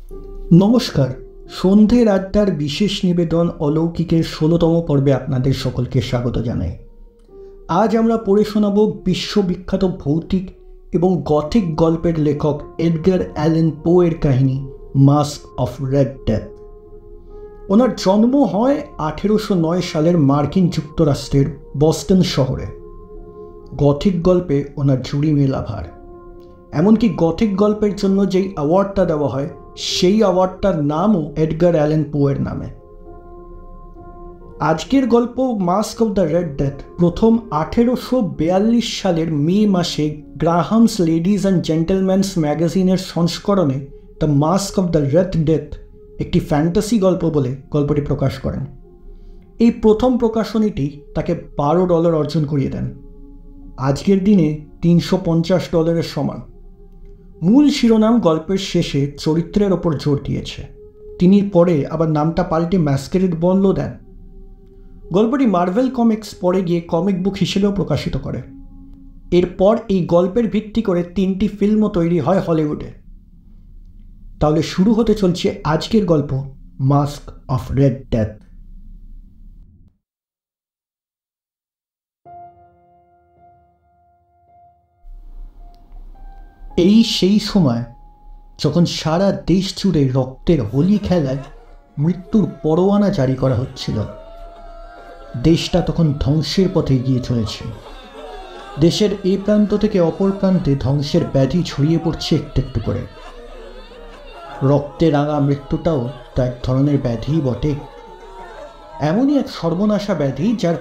নমস্কার। সন্ধ্যের আড্ডার বিশেষ নিবেদন অলৌকিকের ১৬তম পর্বে আপনাদের সকলকে স্বাগত জানাই। আজ আমরা পড়ে শোনাব বিশ্ববিখ্যাত ভৌতিক এবং গথিক গল্পের লেখক এডগার অ্যালেন পোয়ের কাহিনী মাস্ক অফ রেড ডেথ। ওনার জন্ম হয় ১৮০৯ সালের মার্কিন যুক্তরাষ্ট্রের বস্টন শহরে। গথিক গল্পে ওনার জুড়ি মেলা ভার। এমনকি গথিক গল্পের জন্য যেই অ্যাওয়ার্ডটা দেওয়া হয় সেই অ্যাওয়ার্ডটার নামও এডগার অ্যালেন পোয়ের নামে। আজকের গল্প mask of the red death প্রথম ১৮৪২ সালের মে মাসে গ্রাহামস লেডিজ অ্যান্ড জেন্টলম্যানস ম্যাগাজিনের সংস্করণে the mask of the red death একটি ফ্যান্টাসি গল্প বলে গল্পটি প্রকাশ করেন। এই প্রথম প্রকাশনীটি তাকে $১২ অর্জন করিয়ে দেন, আজকের দিনে $৩৫০ সমান। মূল শিরোনাম গল্পের শেষে চরিত্রের ওপর জোর দিয়েছে। তিনি পরে আবার নামটা পাল্টে ম্যাস্কেরেড বলও দেন। গল্পটি মার্ভেল কমিক্স পরে গিয়ে কমিক বুক হিসেবেও প্রকাশিত করে। এরপর এই গল্পের ভিত্তি করে ৩টি ফিল্মও তৈরি হয় হলিউডে। তাহলে শুরু হতে চলছে আজকের গল্প মাস্ক অফ রেড ডেথ। এই সেই সময় যখন সারা দেশ জুড়ে রক্তের হোলি খেলায় মৃত্যুর পরোয়ানা জারি করা হচ্ছিল। দেশটা তখন ধ্বংসের পথে এগিয়ে চলেছে। দেশের এই প্রান্ত থেকে অপর প্রান্তে ধ্বংসের ব্যাধি ছড়িয়ে পড়ছে একটু একটু করে। রক্তে রাঙা মৃত্যুটাও তো এক ধরনের ব্যাধিই বটে। এমনই এক সর্বনাশা ব্যাধি যার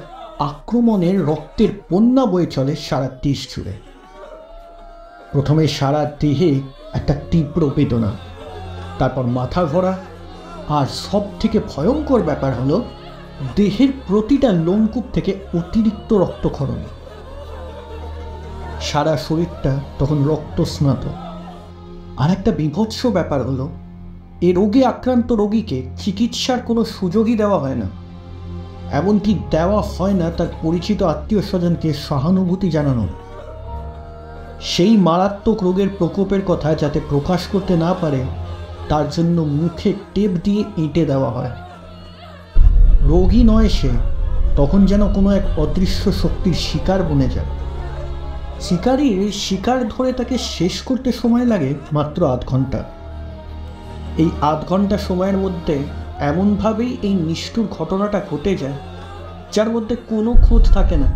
আক্রমণের রক্তের বন্যা বয়ে চলে সারা দেশ জুড়ে। প্রথমে সারা দেহে একটা তীব্র বেদনা, তারপর মাথা ঘোরা, আর সব থেকে ভয়ঙ্কর ব্যাপার হলো দেহের প্রতিটা লোমকূপ থেকে অতিরিক্ত রক্তক্ষরণ। সারা শরীরটা তখন রক্তস্নাত। আর একটা বিভৎস ব্যাপার হলো এ রোগে আক্রান্ত রোগীকে চিকিৎসার কোনো সুযোগই দেওয়া হয় না। এমনকি দেওয়া হয় না তার পরিচিত আত্মীয় স্বজনকে সহানুভূতি জানানো। সেই মারাত্মক রোগের প্রকোপের কথা যাতে প্রকাশ করতে না পারে তার জন্য মুখে টেপ দিয়ে এঁটে দেওয়া হয়। রোগী নয় সে, তখন যেন কোনো এক অদৃশ্য শক্তির শিকার বনে যায়। শিকারীর শিকার ধরে তাকে শেষ করতে সময় লাগে মাত্র ৮ ঘন্টা। এই ৮ ঘন্টা সময়ের মধ্যে এমনভাবেই এই নিষ্ঠুর ঘটনাটা ঘটে যায় যার মধ্যে কোনো খোঁজ থাকে না,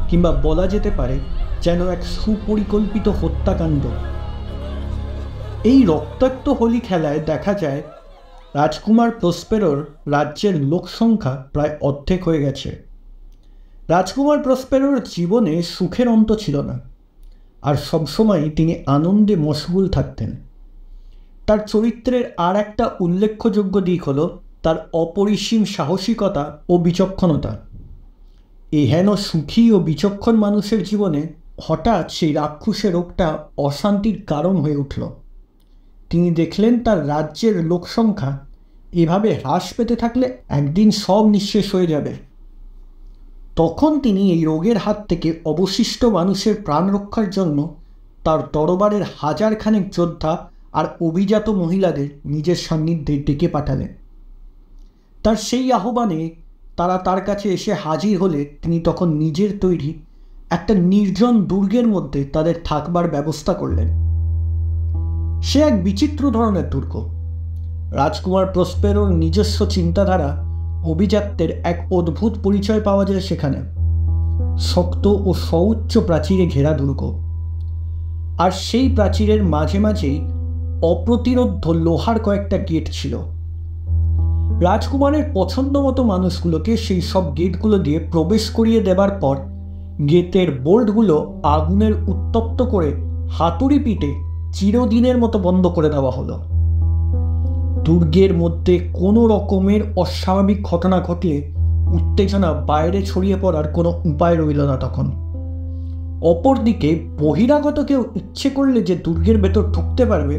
কিংবা বলা যেতে পারে যেন এক সুপরিকল্পিত হত্যাকাণ্ড। এই রক্তাক্ত হোলি খেলায় দেখা যায় রাজকুমার প্রসপেরোর রাজ্যের লোকসংখ্যা প্রায় অর্ধেক হয়ে গেছে। রাজকুমার প্রসপেরোর জীবনে সুখের অন্ত ছিল না, আর সবসময় তিনি আনন্দে মশগুল থাকতেন। তার চরিত্রের আর একটা উল্লেখযোগ্য দিক হলো তার অপরিসীম সাহসিকতা ও বিচক্ষণতা। এহেন সুখী ও বিচক্ষণ মানুষের জীবনে হঠাৎ সেই রাক্ষসের রোগটা অশান্তির কারণ হয়ে উঠল। তিনি দেখলেন তার রাজ্যের লোকসংখ্যা এভাবে হ্রাস পেতে থাকলে একদিন সব নিঃশেষ হয়ে যাবে। তখন তিনি এই রোগের হাত থেকে অবশিষ্ট মানুষের প্রাণ রক্ষার জন্য তার দরবারের ১০০০ খানেক যোদ্ধা আর অভিজাত মহিলাদের নিজের সান্নিধ্যে ডেকে পাঠালেন। তার সেই আহ্বানে তারা তার কাছে এসে হাজির হলে তিনি তখন নিজের তৈরি একটা নির্জন দুর্গের মধ্যে তাদের থাকবার ব্যবস্থা করলেন। সে এক বিচিত্র ধরনের দুর্গ। রাজকুমার প্রসপেরোর নিজস্ব চিন্তাধারা, অভিজাত্যের এক অদ্ভুত পরিচয় পাওয়া যায় সেখানে। শক্ত ও সুউচ্চ প্রাচীরে ঘেরা দুর্গ, আর সেই প্রাচীরের মাঝে মাঝেই অপ্রতিরোধ্য লোহার কয়েকটা গেট ছিল। রাজকুমারের পছন্দ মতো মানুষগুলোকে সেই সব গেটগুলো দিয়ে প্রবেশ করিয়ে দেবার পর গেটের বোল্টগুলো আগুনের উত্তপ্ত করে হাতুড়ি পিটে চিরদিনের মতো বন্ধ করে দেওয়া হলো। দুর্গের মধ্যে কোনো রকমের অস্বাভাবিক ঘটনা ঘটলে উত্তেজনা বাইরে ছড়িয়ে পড়ার কোনো উপায় রইল না তখন। অপরদিকে বহিরাগত কেউ ইচ্ছে করলে যে দুর্গের ভেতর ঢুকতে পারবে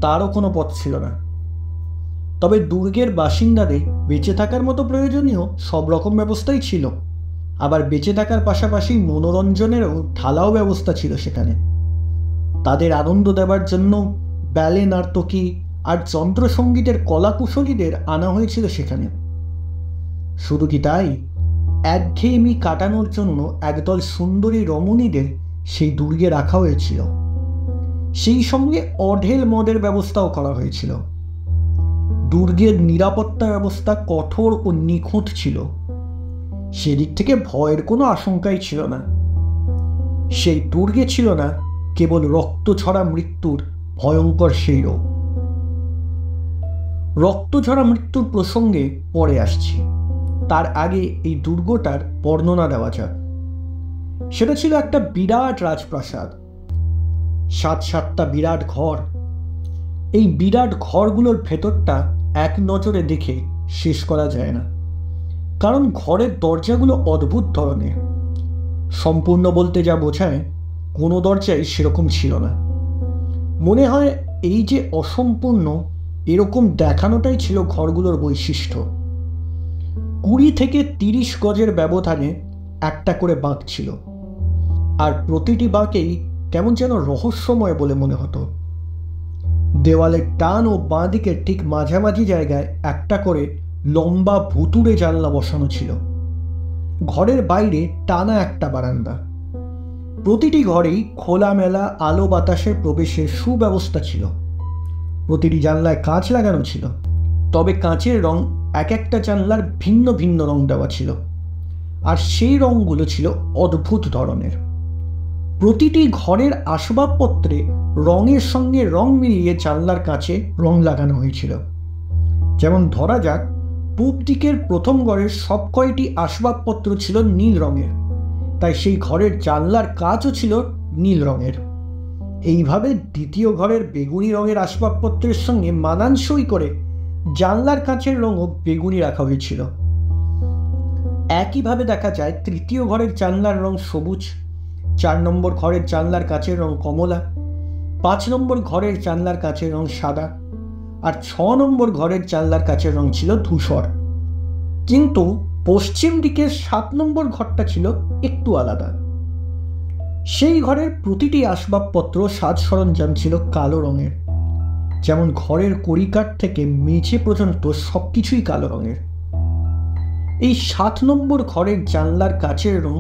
তারও কোনো পথ ছিল না। তবে দুর্গের বাসিন্দাদের বেঁচে থাকার মতো প্রয়োজনীয় সব রকম ব্যবস্থাই ছিল। আবার বেঁচে থাকার পাশাপাশি মনোরঞ্জনেরও ঢালাও ব্যবস্থা ছিল সেখানে। তাদের আনন্দ দেবার জন্য ব্যালে নার্তকী আর যন্ত্রসঙ্গীতের কলাকুশলীদের আনা হয়েছিল সেখানে। শুধু কি তাই, একঘেয়েমি কাটানোর জন্য একদল সুন্দরী রমণীদের সেই দুর্গে রাখা হয়েছিল। সেই সঙ্গে অঢেল মদের ব্যবস্থাও করা হয়েছিল। দুর্গের নিরাপত্তা ব্যবস্থা কঠোর ও নিখুঁত ছিল। সেদিক থেকে ভয়ের কোনো আশঙ্কাই ছিল না। সেই দুর্গে ছিল না কেবল রক্তঝরা মৃত্যুর ভয়ঙ্কর সেই রোগ। রক্তঝরা মৃত্যুর প্রসঙ্গে পরে আসছি, তার আগে এই দুর্গটার বর্ণনা দেওয়া যাক। সেটা ছিল একটা বিরাট রাজপ্রাসাদ, 7-7টা বিরাট ঘর। এই বিরাট ঘরগুলোর ভেতরটা এক নজরে দেখে শেষ করা যায় না, কারণ ঘরের দরজাগুলো অদ্ভুত ধরনের। সম্পূর্ণ বলতে যা বোঝায়, কোনো দরজাই সেরকম ছিল না। মনে হয় এই যে অসম্পূর্ণ, এরকম দেখানোটাই ছিল ঘরগুলোর বৈশিষ্ট্য। 20 থেকে 30 গজের ব্যবধানে একটা করে বাঁক ছিল, আর প্রতিটি বাঁকেই কেমন যেন রহস্যময় বলে মনে হতো। দেওয়ালের টান ও বাঁ দিকে ঠিক মাঝামাঝি জায়গায় একটা করে লম্বা ভুতুড়ে জানলা বসানো ছিল। ঘরের বাইরে টানা একটা বারান্দা। প্রতিটি ঘরেই খোলামেলা আলো বাতাসের প্রবেশের সুব্যবস্থা ছিল। প্রতিটি জানলায় কাঁচ লাগানো ছিল, তবে কাঁচের রং এক একটা জানলার ভিন্ন ভিন্ন রং দেওয়া ছিল, আর সেই রঙগুলো ছিল অদ্ভুত ধরনের। প্রতিটি ঘরের আসবাবপত্রে রঙের সঙ্গে রং মিলিয়ে জানলার কাছে রং লাগানো হয়েছিল। যেমন ধরা যাক, পূব দিকের প্রথম ঘরের সব কয়টি আসবাবপত্র ছিল নীল রঙের, তাই সেই ঘরের জানলার কাচও ছিল নীল রঙের। এইভাবে দ্বিতীয় ঘরের বেগুনি রঙের আসবাবপত্রের সঙ্গে মানানসই করে জানলার কাচের রঙও বেগুনি রাখা হয়েছিল। একইভাবে দেখা যায় তৃতীয় ঘরের জানলার রং সবুজ, 4 নম্বর ঘরের জানলার কাচের রং কমলা, 5 নম্বর ঘরের জানলার কাচের রং সাদা, আর 6 নম্বর ঘরের জানলার কাচের রং ছিল ধূসর। কিন্তু পশ্চিম দিকের 7 নম্বর ঘরটা ছিল একটু আলাদা। সেই ঘরের প্রতিটি আসবাবপত্র, সাজ সরঞ্জাম ছিল কালো রঙের। যেমন ঘরের কড়িকাঠ থেকে মেঝে পর্যন্ত সবকিছুই কালো রঙের। এই 7 নম্বর ঘরের জানলার কাচের রং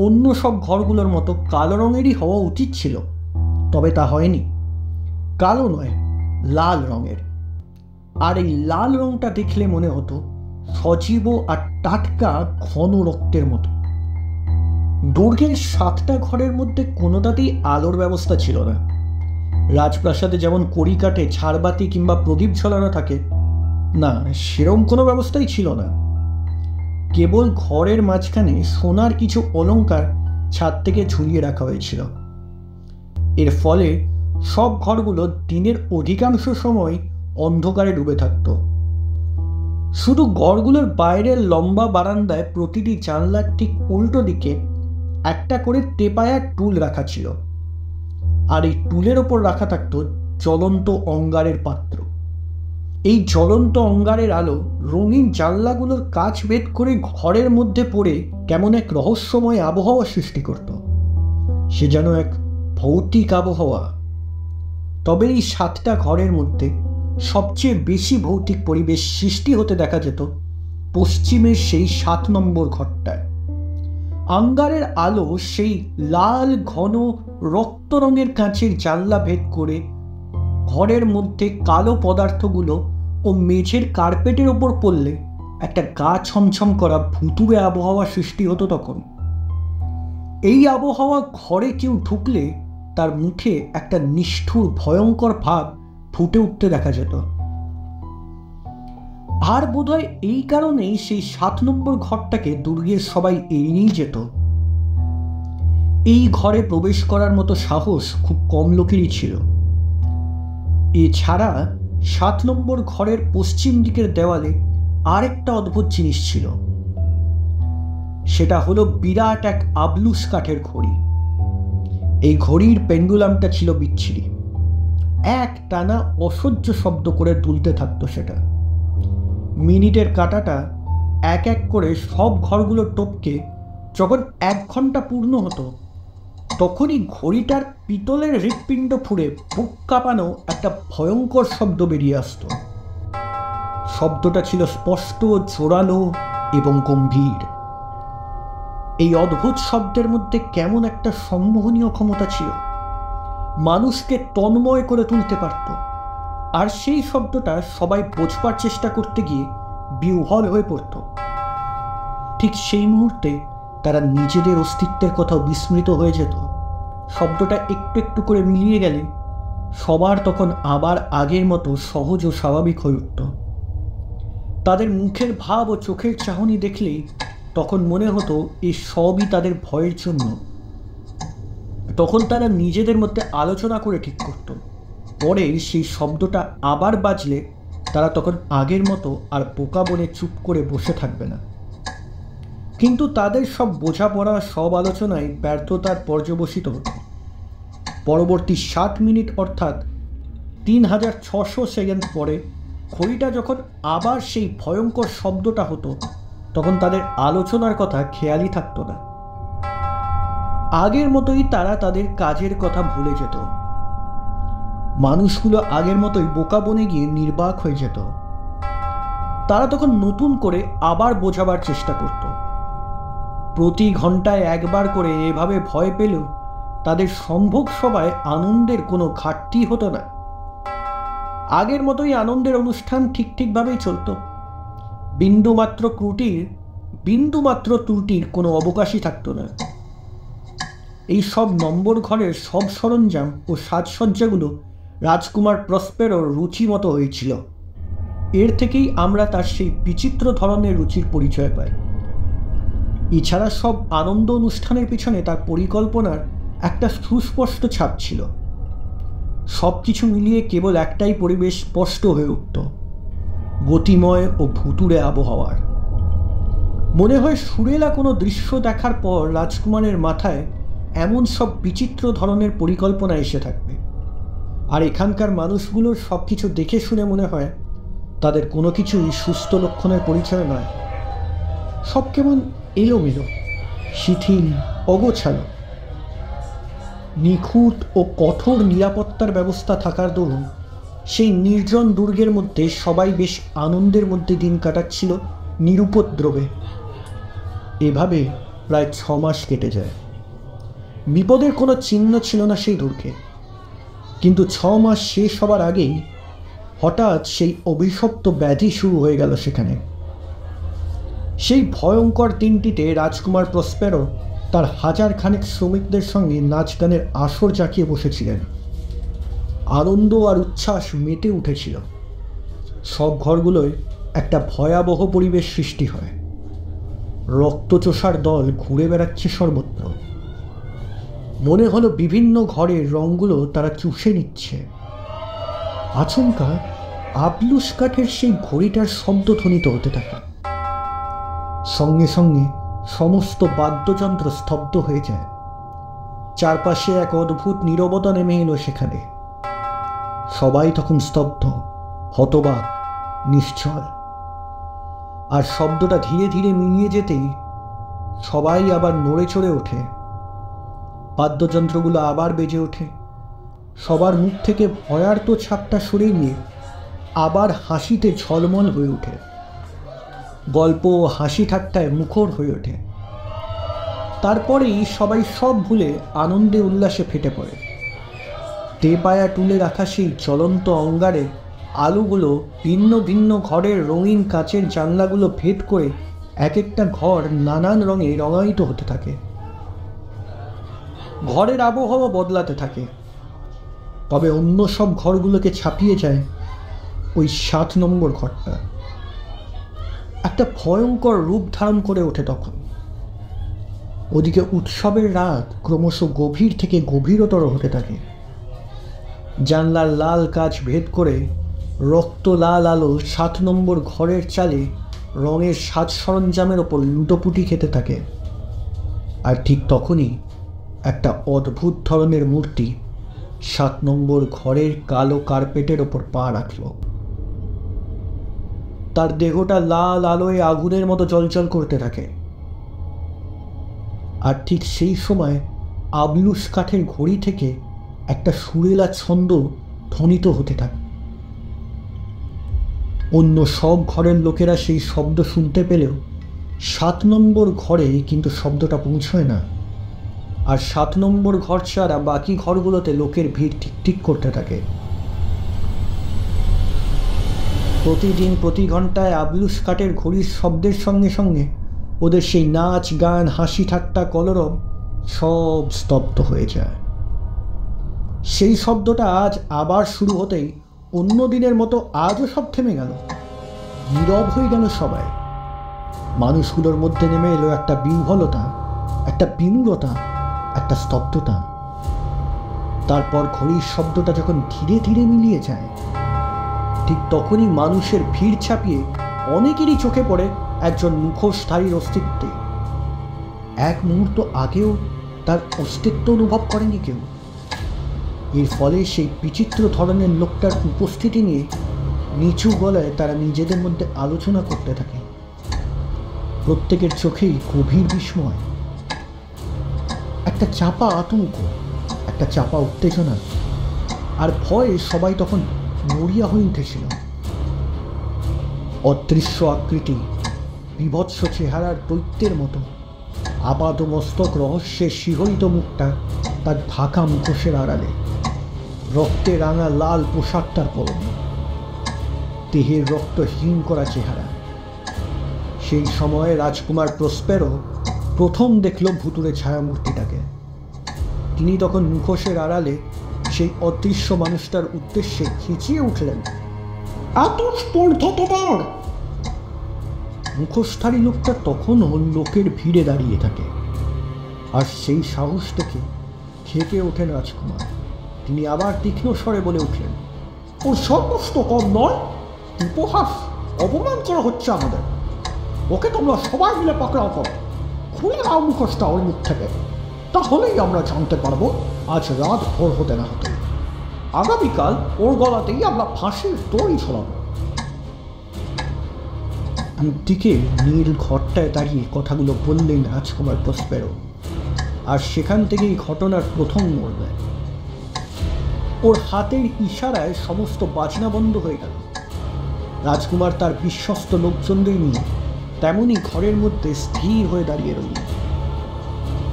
অন্য সব ঘরগুলোর মতো কালো রঙেরই হওয়া উচিত ছিল, তবে তা হয়নি। কালো নয়, লাল রঙের। আর এই লাল রঙটা দেখলে মনে হতো সজীব আর টাটকা ঘন রক্তের মতো। দুর্গের 7টা ঘরের মধ্যে কোনোটাতেই আলোর ব্যবস্থা ছিল না। রাজপ্রাসাদে যেমন কড়িকাঠে ঝাড়বাতি কিংবা প্রদীপ ঝোলানো থাকে, না, সেরকম কোনো ব্যবস্থাই ছিল না। কেবল ঘরের মাঝখানে সোনার কিছু অলংকার ছাদ থেকে ঝুলিয়ে রাখা হয়েছিল। এর ফলে সব ঘরগুলো দিনের অধিকাংশ সময় অন্ধকারে ডুবে থাকত। শুধু ঘরগুলোর বাইরের লম্বা বারান্দায় প্রতিটি জানলার ঠিক উল্টো দিকে একটা করে টেপায়া টুল রাখা ছিল, আর এই টুলের ওপর রাখা থাকত জ্বলন্ত অঙ্গারের পাত্র। এই জ্বলন্ত অঙ্গারের আলো রঙিন জানলাগুলোর কাচ ভেদ করে ঘরের মধ্যে পড়ে কেমন এক রহস্যময় আবহাওয়া সৃষ্টি করত। সে যেন এক ভৌতিক আবহাওয়া। তবে এই 7টা ঘরের মধ্যে সবচেয়ে বেশি ভৌতিক পরিবেশ সৃষ্টি হতে দেখা যেত পশ্চিমের সেই 7 নম্বর ঘরটায়। আঙ্গারের আলো সেই লাল ঘন রক্ত রঙের কাঁচের জানলা ভেদ করে ঘরের মধ্যে কালো পদার্থগুলো ও মেঝের কার্পেটের ওপর পড়লে একটা গা ছমছম করা ভুতুড়ে আবহাওয়া সৃষ্টি হতো তখন। এই আবহাওয়া ঘরে কেউ ঢুকলে তার মুখে একটা নিষ্ঠুর ভয়ঙ্কর ভাব ফুটে উঠতে দেখা যেত। আর বোধহয় এই কারণেই সেই 7 নম্বর ঘরটাকে দুর্গের সবাই এড়িয়েই যেত। এই ঘরে প্রবেশ করার মতো সাহস খুব কম লোকেরই ছিল। এছাড়া 7 নম্বর ঘরের পশ্চিম দিকের দেওয়ালে আরেকটা অদ্ভুত জিনিস ছিল। সেটা হলো বিরাট এক আবলুস কাঠের ঘড়ি। এই ঘড়ির পেন্ডুলামটা ছিল বিচ্ছিরি। এক টানা অসহ্য শব্দ করে দুলতে থাকতো সেটা। মিনিটের কাঁটাটা এক এক করে সব ঘরগুলো টপকে যখন 1 ঘন্টা পূর্ণ হতো, তখনই ঘড়িটার পিতলের হৃৎপিণ্ড ফুঁড়ে বুক কাঁপানো একটা ভয়ঙ্কর শব্দ বেরিয়ে আসতো। শব্দটা ছিল স্পষ্ট, জোরালো এবং গম্ভীর। এই অদ্ভুত শব্দের মধ্যে কেমন একটা সম্মোহনীয় ক্ষমতা ছিল, মানুষকে তন্ময় করে তুলতে পারত। আর সেই শব্দটা সবাই বোঝবার চেষ্টা করতে গিয়ে বিহ্বল হয়ে পড়ত। ঠিক সেই মুহূর্তে তারা নিজেদের অস্তিত্বের কথাও বিস্মৃত হয়ে যেত। শব্দটা একটু একটু করে মিলিয়ে গেলে সবার তখন আবার আগের মতো সহজ ও স্বাভাবিক হয়ে উঠত। তাদের মুখের ভাব ও চোখের চাহনি দেখলেই তখন মনে হতো এই সবই তাদের ভয়ের জন্য। তখন তারা নিজেদের মধ্যে আলোচনা করে ঠিক করত, পরে সেই শব্দটা আবার বাজলে তারা তখন আগের মতো আর বোকা বনে চুপ করে বসে থাকবে না। কিন্তু তাদের সব বোঝাপড়া, সব আলোচনায় ব্যর্থতার পর্যবসিত হতো। পরবর্তী 60 মিনিট অর্থাৎ 3600 সেকেন্ড পরে ঘড়িটা যখন আবার সেই ভয়ঙ্কর শব্দটা হতো, তখন তাদের আলোচনার কথা খেয়ালই থাকতো না। আগের মতোই তারা তাদের কাজের কথা ভুলে যেত। মানুষগুলো আগের মতোই বোকা বনে গিয়ে নির্বাক হয়ে যেত। তারা তখন নতুন করে আবার বোঝাবার চেষ্টা করত। প্রতি ঘন্টায় একবার করে এভাবে ভয় পেলেও তাদের সম্ভোগ সভায় আনন্দের কোনো ঘাটতি হতো না। আগের মতোই আনন্দের অনুষ্ঠান ঠিকভাবেই চলত। বিন্দুমাত্র ত্রুটির কোনো অবকাশই থাকতো না। এই সব নম্বর ঘরের সব সরঞ্জাম ও সাজসজ্জাগুলো রাজকুমার প্রসপেরোর রুচি মতো হয়েছিল। এর থেকেই আমরা তার সেই বিচিত্র ধরনের রুচির পরিচয় পাই। এছাড়া সব আনন্দ অনুষ্ঠানের পিছনে তার পরিকল্পনার একটা সুস্পষ্ট ছাপ ছিল। সব কিছু মিলিয়ে কেবল একটাই পরিবেশ স্পষ্ট হয়ে উঠত, গতিময় ও ভুতুড়ে আবহাওয়ার। মনে হয় সুরেলা কোনো দৃশ্য দেখার পর রাজকুমারের মাথায় এমন সব বিচিত্র ধরনের পরিকল্পনা এসে থাকবে, আর এখানকার মানুষগুলোর সব কিছু দেখে শুনে মনে হয় তাদের কোনো কিছুই সুস্থ লক্ষণের পরিচয় নয়। সব কেমন এলোমেলো, শিথিল, অগোছালো। নিখুঁত ও কঠোর নিরাপত্তার ব্যবস্থা থাকার দরুন সেই নির্জন দুর্গের মধ্যে সবাই বেশ আনন্দের মধ্যে দিন কাটাচ্ছিল নিরুপদ্রবে। এভাবে প্রায় 6 মাস কেটে যায়। বিপদের কোনো চিহ্ন ছিল না সেই দুর্গে। কিন্তু 6 মাস শেষ হবার আগেই হঠাৎ সেই অভিশপ্ত ব্যাধি শুরু হয়ে গেল সেখানে। সেই ভয়ঙ্কর দিনটিতে রাজকুমার প্রসপেরো তার 1000 খানেক শ্রমিকদের সঙ্গে নাচ গানের আসর জাঁকিয়ে বসেছিলেন। আনন্দ আর উচ্ছ্বাস মেতে উঠেছিল। সব ঘরগুলোয় একটা ভয়াবহ পরিবেশ সৃষ্টি হয়। রক্তচোষার দল ঘুরে বেড়াচ্ছে সর্বত্র। মনে হলো বিভিন্ন ঘরের রঙগুলো তারা চুষে নিচ্ছে। আচমকা আবলুস কাঠের সেই ঘড়িটার শব্দ ধ্বনিত হতে থাকে। সঙ্গে সঙ্গে সমস্ত বাদ্যযন্ত্র স্তব্ধ হয়ে যায়। চারপাশে এক অদ্ভুত নীরবতা নেমে এলো সেখানে। সবাই তখন স্তব্ধ, হতবাক, নিশ্চল। আর শব্দটা ধীরে ধীরে মিলিয়ে যেতেই সবাই আবার নড়ে চড়ে ওঠে। বাদ্যযন্ত্রগুলো আবার বেজে ওঠে। সবার মুখ থেকে ভয়ার্ত ছাপটা সরে নিয়ে আবার হাসিতে ঝলমল হয়ে ওঠে। গল্প ও হাসি ঠাট্টায় মুখর হয়ে ওঠে। তারপরেই সবাই সব ভুলে আনন্দে উল্লাসে ফেটে পড়ে। তেপায়া তুলে রাখা সেই জ্বলন্ত অঙ্গারে আলোগুলো ভিন্ন ভিন্ন ঘরের রঙিন কাচের জানলাগুলো ভেদ করে এক একটা ঘর নানান রঙে রঙায়িত হতে থাকে। ঘরের আবহাওয়া বদলাতে থাকে। তবে অন্য সব ঘরগুলোকে ছাপিয়ে যায় ওই 7 নম্বর ঘরটা। একটা ভয়ঙ্কর রূপ ধারণ করে ওঠে তখন। ওদিকে উৎসবের রাত ক্রমশ গভীর থেকে গভীরতর হতে থাকে। জানলার লাল কাচ ভেদ করে রক্ত লাল আলো 7 নম্বর ঘরের চালে রঙের সাজ সরঞ্জামের ওপর লুটোপুটি খেতে থাকে। আর ঠিক তখনই একটা অদ্ভুত ধরনের মূর্তি 7 নম্বর ঘরের কালো কার্পেটের ওপর পা রাখল। তার দেহটা লাল আলোয় আগুনের মতো জ্বলজ্বল করতে থাকে। আর ঠিক সেই সময় আবলুস কাঠের ঘড়ি থেকে একটা সুরেলা ছন্দ ধ্বনিত হতে থাকে। অন্য সব ঘরের লোকেরা সেই শব্দ শুনতে পেলেও 7 নম্বর ঘরে কিন্তু শব্দটা পৌঁছয় না। আর 7 নম্বর ঘর ছাড়া বাকি ঘরগুলোতে লোকের ভিড় টিকটিক করতে থাকে। প্রতিদিন প্রতি ঘন্টায় আবলুস কাঠের ঘড়ির শব্দের সঙ্গে সঙ্গে ওদের সেই নাচ গান হাসি ঠাট্টা কলরব সব স্তব্ধ হয়ে যায়। সেই শব্দটা আজ আবার শুরু হতেই অন্য দিনের মতো আজও সব থেমে গেল, নীরব হয়ে গেল সবাই। মানুষগুলোর মধ্যে নেমে এলো একটা বিহ্বলতা, একটা বিমূঢ়তা, একটা স্তব্ধতা। তারপর ঘড়ির শব্দটা যখন ধীরে ধীরে মিলিয়ে যায়, ঠিক তখনই মানুষের ভিড় ছাপিয়ে অনেকেরই চোখে পড়ে একজন মুখোশধারীর অস্তিত্বে। এক মুহূর্ত আগেও তার অস্তিত্ব অনুভব করেনি কেউ। এর ফলে সেই বিচিত্র ধরনের লোকটার উপস্থিতি নিয়ে নিচু গলায় তারা নিজেদের মধ্যে আলোচনা করতে থাকে। প্রত্যেকের চোখেই গভীর বিস্ময়, একটা চাপা আতঙ্ক, একটা চাপা উত্তেজনা আর ভয়ে সবাই তখন মরিয়া হয়ে উঠেছিল। অদৃশ্য আকৃতি, বিভৎস চেহারার দৈত্যের মতো আপাদমস্তক রহস্যের শিহরিত মুখটা তার ঢাকা মুখোশের আড়ালে, রক্তে রাঙা লাল পোশাক তার পরনে, দেহের রক্ত হিম করা চেহারা। সেই সময়ে রাজকুমার প্রসপেরো প্রথম দেখল ভুতুড়ে ছায়ামূর্তিটাকে। তিনি তখন মুখোশের আড়ালে সেই অদৃশ্য মানুষটার উদ্দেশ্যে চেঁচিয়ে উঠলেন, এত স্পর্ধা তোমার! মুখোশধারী লোকটা তখনও লোকের ভিড়ে দাঁড়িয়ে থাকে। আর সেই সাহস দেখে খেপে ওঠেন রাজকুমার। তিনি আবার তীক্ষ্ণ স্বরে বলে উঠলেন, ওর সমস্ত কম নয়, উপহাস অপমান করা হচ্ছে আমাদের। ওকে তোমরা সবাই মিলে পাকড়াও করো, খুলে নাও মুখোশটা ওর মুখ থেকে, তাহলেই আমরা জানতে পারবো আজ রাত ভোর হতে না হতে আগামীকাল ওর গলাতেই আমরা ফাঁসির দড়ি ঝোলাবো। দিকে নীল ঘরটায় দাঁড়িয়ে কথাগুলো বললেন রাজকুমার প্রসপেরো। আর সেখান থেকেই ঘটনার প্রথম মোড় দেয়। ওর হাতের ইশারায় সমস্ত বাজনা বন্ধ হয়ে গেল। রাজকুমার তার বিশ্বস্ত লোকজনদের নিয়ে তেমনই ঘরের মধ্যে স্থির হয়ে দাঁড়িয়ে রইল।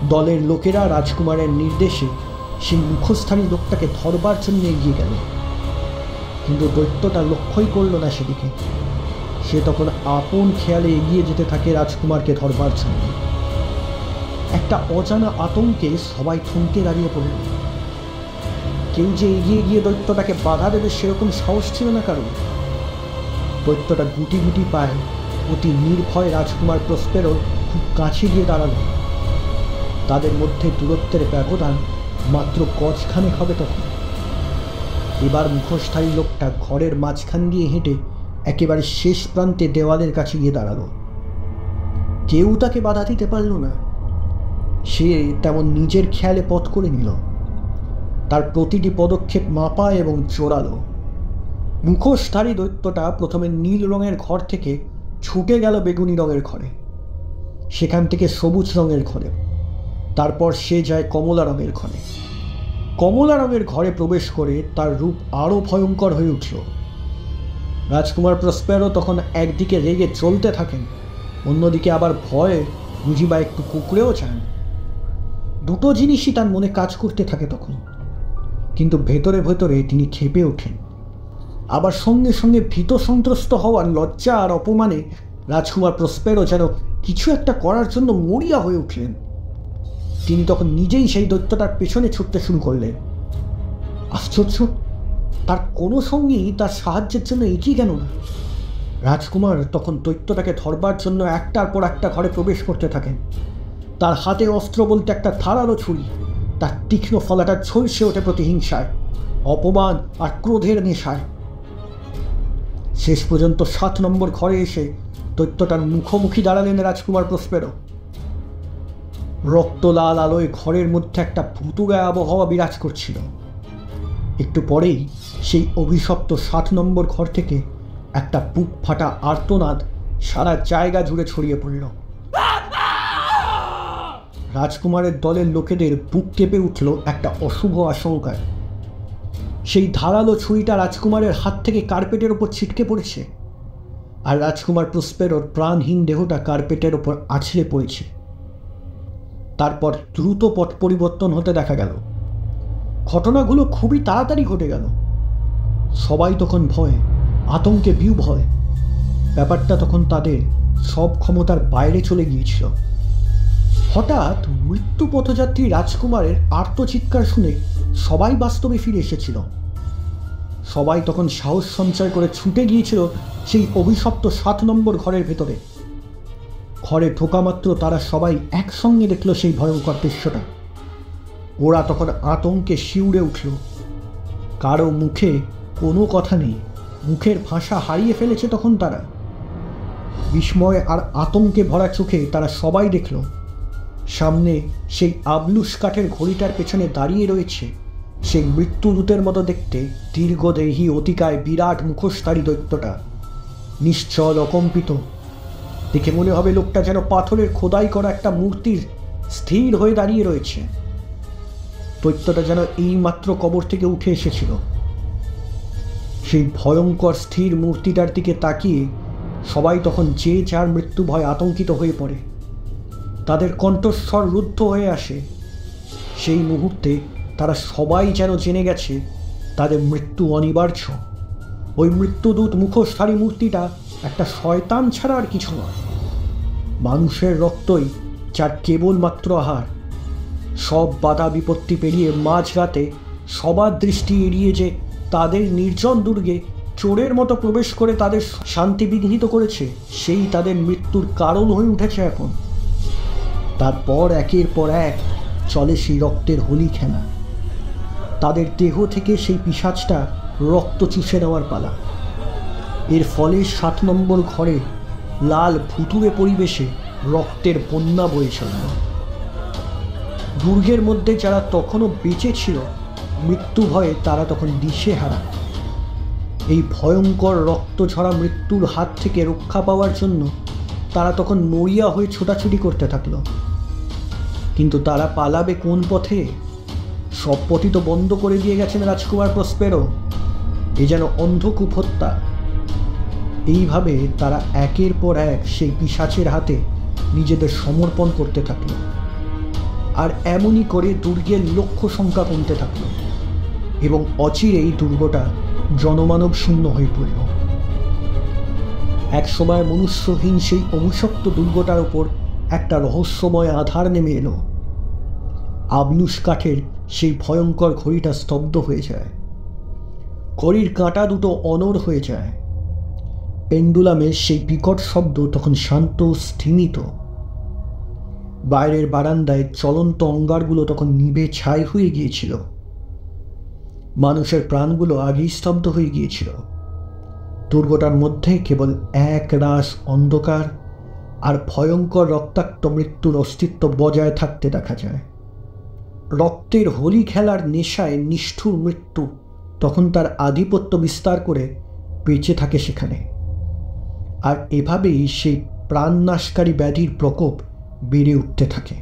দলের লোকেরা রাজকুমারের নির্দেশে সেই মুখোশধারী লোকটাকে ধরবার জন্য এগিয়ে গেল। কিন্তু দৈত্যটা লক্ষ্যই করল না সেদিকে। সে তখন আপন খেয়ালে এগিয়ে যেতে থাকে রাজকুমারকে ধরবার জন্য। একটা অজানা আতঙ্কে সবাই থমকে দাঁড়িয়ে পড়ল। কেউ যে এগিয়ে গিয়ে দৈত্যটাকে বাধা দেবে সেরকম সাহস ছিল না কারণ। দৈত্যটা গুটি গুটি পায় অতি নির্ভয় রাজকুমার প্রসপেরোর খুব কাছে গিয়ে দাঁড়াল। তাদের মধ্যে দূরত্বের ব্যবধান মাত্র গজখানেক হবে তখন। এবার মুখোশধারী লোকটা ঘরের মাঝখান দিয়ে হেঁটে একেবারে শেষ প্রান্তে দেওয়ালের কাছে গিয়ে দাঁড়ালো। কেউ তাকে বাধা দিতে পারল না। সে তেমন নিজের খেয়ালে পথ করে নিল। তার প্রতিটি পদক্ষেপ মাপা এবং জোরালো। মুখোশধারী দৈত্যটা প্রথমে নীল রঙের ঘর থেকে ছুটে গেল বেগুনি রঙের ঘরে, সেখান থেকে সবুজ রঙের ঘরে, তারপর সে যায় কমলা রঙের ঘরে। কমলা রঙের ঘরে প্রবেশ করে তার রূপ আরও ভয়ঙ্কর হয়ে উঠল। রাজকুমার প্রসপেরো তখন একদিকে রেগে চলতে থাকেন, অন্যদিকে আবার ভয়ে বুঝিবা একটু কুকড়েও চান। দুটো জিনিসই তার মনে কাজ করতে থাকে তখন। কিন্তু ভেতরে ভেতরে তিনি খেপে ওঠেন। আবার সঙ্গে সঙ্গে ভীত সন্ত্রস্ত হওয়ার লজ্জা আর অপমানে রাজকুমার প্রসপেরো যেন কিছু একটা করার জন্য মরিয়া হয়ে উঠলেন। তিনি তখন নিজেই সেই দৈত্যটার পেছনে ছুটতে শুরু করলেন। আশ্চর্য, তার কোনো সঙ্গী তার সাহায্যের জন্য এগিয়ে গেল না। রাজকুমার তখন দৈত্যটাকে ধরবার জন্য একটার পর একটা ঘরে প্রবেশ করতে থাকেন। তার হাতে অস্ত্র বলতে একটা ধারালো ছুরি। তার তীক্ষ্ণ ফলাটা ঝলসে ওঠে প্রতিহিংসায়, অপমান আর ক্রোধের নেশায়। শেষ পর্যন্ত 7 নম্বর ঘরে এসে দৈত্যটার মুখোমুখি দাঁড়ালেন রাজকুমার প্রসপেরো। রক্তলাল আলোয় ঘরের মধ্যে একটা ভুতুড়ে আবহাওয়া বিরাজ করছিল। একটু পরেই সেই অভিশপ্ত 7 নম্বর ঘর থেকে একটা বুক ফাটা আর্তনাদ সারা জায়গা জুড়ে ছড়িয়ে পড়ল। রাজকুমারের দলের লোকেদের বুক কেঁপে উঠল একটা অশুভ আশঙ্কায়। সেই ধারালো ছুরিটা রাজকুমারের হাত থেকে কার্পেটের ওপর ছিটকে পড়েছে, আর রাজকুমার প্রসপেরোর প্রাণহীন দেহটা কার্পেটের ওপর আছড়ে পড়েছে। তারপর দ্রুত পথ পরিবর্তন হতে দেখা গেল। ঘটনাগুলো খুবই তাড়াতাড়ি ঘটে গেল। সবাই তখন ভয়ে, আতঙ্কে বিহ্বল। ব্যাপারটা তখন তাদের সব ক্ষমতার বাইরে চলে গিয়েছিল। হঠাৎ মৃত্যু পথযাত্রী রাজকুমারের আর্তচিৎকার শুনে সবাই বাস্তবে ফিরে এসেছিল। সবাই তখন সাহস সঞ্চয় করে ছুটে গিয়েছিল সেই অভিশপ্ত 7 নম্বর ঘরের ভেতরে। ঘরে ঢোকা মাত্র তারা সবাই একসঙ্গে দেখল সেই ভয়ঙ্কর দৃশ্যটা। ওরা তখন আতঙ্কে শিউরে উঠল। কারো মুখে কোনো কথা নেই, মুখের ভাষা হারিয়ে ফেলেছে তখন তারা। বিস্ময় আর আতঙ্কে ভরা চোখে তারা সবাই দেখল সামনে সেই আবলুস কাঠের ঘড়িটার পেছনে দাঁড়িয়ে রয়েছে সেই মৃত্যুদূতের মতো দেখতে দীর্ঘদেহী অতিকায় বিরাট মুখোশধারী দৈত্যটা, নিশ্চল অকম্পিত। দেখে মনে হবে লোকটা যেন পাথরের খোদাই করা একটা মূর্তির স্থির হয়ে দাঁড়িয়ে রয়েছে। দৈত্যটা যেন এইমাত্র কবর থেকে উঠে এসেছিল। সেই ভয়ঙ্কর স্থির মূর্তিটার দিকে তাকিয়ে সবাই তখন যে যার মৃত্যু ভয় আতঙ্কিত হয়ে পড়ে। তাদের কণ্ঠস্বর রুদ্ধ হয়ে আসে। সেই মুহূর্তে তারা সবাই যেন জেনে গেছে তাদের মৃত্যু অনিবার্য। ওই মৃত্যুদূত মুখোশধারী মূর্তিটা একটা শয়তান ছাড়া আর কিছু নয়। মানুষের রক্তই যার কেবলমাত্র আহার। সব বাধা বিপত্তি পেরিয়ে মাঝরাতে সবার দৃষ্টি এড়িয়ে যে তাদের নির্জন দুর্গে চোরের মতো প্রবেশ করে তাদের শান্তি বিঘ্নিত করেছে, সেই তাদের মৃত্যুর কারণ হয়ে উঠেছে এখন। তারপর একের পর এক চলে সেই রক্তের হোলি খেলা। তাদের দেহ থেকে সেই পিশাচটা রক্ত চুষে নেওয়ার পালা। এর ফলে 7 নম্বর ঘরে লাল ভুতুড়ে পরিবেশে রক্তের বন্যা বয়ে চলল। দুর্গের মধ্যে যারা তখনও বেঁচে ছিল, মৃত্যু ভয়ে তারা তখন দিশেহারা। এই ভয়ঙ্কর রক্ত ঝরা মৃত্যুর হাত থেকে রক্ষা পাওয়ার জন্য তারা তখন মরিয়া হয়ে ছোটাছুটি করতে থাকল। কিন্তু তারা পালাবে কোন পথে? সব পথই তো বন্ধ করে দিয়ে গেছেন রাজকুমার প্রসপেরো। এ যেন অন্ধকূপ হত্যা। এইভাবে তারা একের পর এক সেই পিশাচের হাতে নিজেদের সমর্পণ করতে থাকল। আর এমনই করে দুর্গের লক্ষ্য সংখ্যা কমতে থাকল এবং অচিরেই দুর্গটা জনমানব শূন্য হয়ে পড়ল। একসময় মনুষ্যহীন সেই অভিশপ্ত দুর্গটার ওপর একটা রহস্যময় আধার নেমে এলো। আবলুস কাঠের সেই ভয়ঙ্কর ঘড়িটা স্তব্ধ হয়ে যায়। ঘড়ির কাঁটা দুটো অনড় হয়ে যায়। পেন্ডুলামের সেই বিকট শব্দ তখন শান্ত স্থিমিত। বাইরের বারান্দায় চলন্ত অঙ্গারগুলো তখন নিভে ছাই হয়ে গিয়েছিল। মানুষের প্রাণগুলো আগেই স্তব্ধ হয়ে গিয়েছিল। দুর্গটার মধ্যে কেবল এক রাস অন্ধকার আর ভয়ঙ্কর রক্তাক্ত মৃত্যুর অস্তিত্ব বজায় থাকতে দেখা যায়। রক্তের হোলি খেলার নেশায় নিষ্ঠুর মৃত্যু তখন তার আধিপত্য বিস্তার করে বেঁচে থাকে সেখানে। আর এভাবেই সেই প্রাণনাশকারী ব্যাধির প্রকোপ বেড়ে উঠতে থাকে।